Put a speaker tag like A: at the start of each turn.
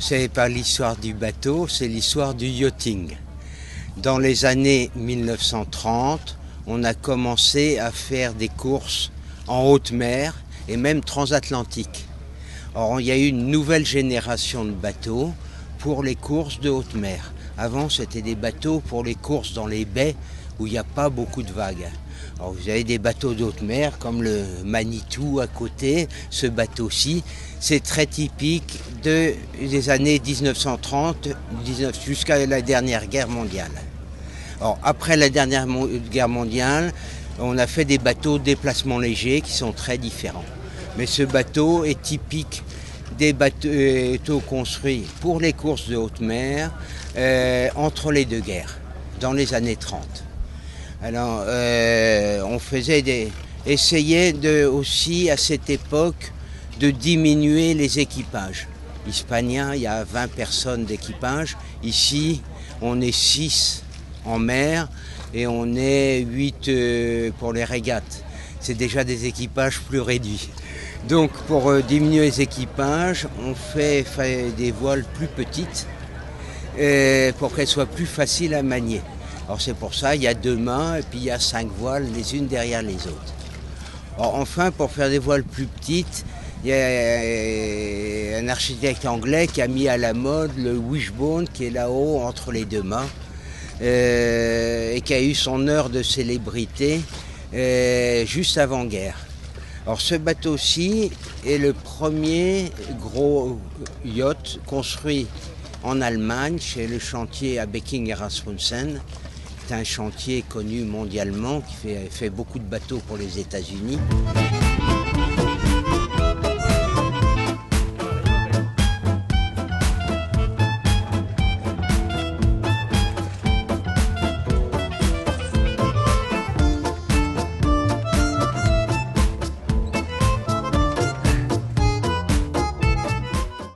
A: c'est pas l'histoire du bateau, c'est l'histoire du yachting. Dans les années 1930, on a commencé à faire des courses en haute mer et même transatlantiques. Or, il y a eu une nouvelle génération de bateaux pour les courses de haute mer. Avant, c'était des bateaux pour les courses dans les baies où il n'y a pas beaucoup de vagues. Alors, vous avez des bateaux de haute mer comme le Manitou à côté, ce bateau-ci. C'est très typique des années 1930 jusqu'à la dernière guerre mondiale. Alors, après la dernière guerre mondiale, on a fait des bateaux de déplacement léger qui sont très différents. Mais ce bateau est typique des bateaux construits pour les courses de haute mer entre les deux guerres, dans les années 30. Alors, on essayait aussi à cette époque de diminuer les équipages. Hispania, il y a 20 personnes d'équipage. Ici, on est 6 en mer et on est 8 pour les régates. C'est déjà des équipages plus réduits. Donc pour diminuer les équipages, on fait des voiles plus petites pour qu'elles soient plus faciles à manier. Alors c'est pour ça, il y a 2 mâts et puis il y a 5 voiles les unes derrière les autres. Alors, enfin, pour faire des voiles plus petites, il y a un architecte anglais qui a mis à la mode le wishbone qui est là-haut entre les 2 mâts et qui a eu son heure de célébrité juste avant-guerre. Alors ce bateau-ci est le premier gros yacht construit en Allemagne chez le chantier à Becking et Rasmussen. C'est un chantier connu mondialement qui fait beaucoup de bateaux pour les États-Unis.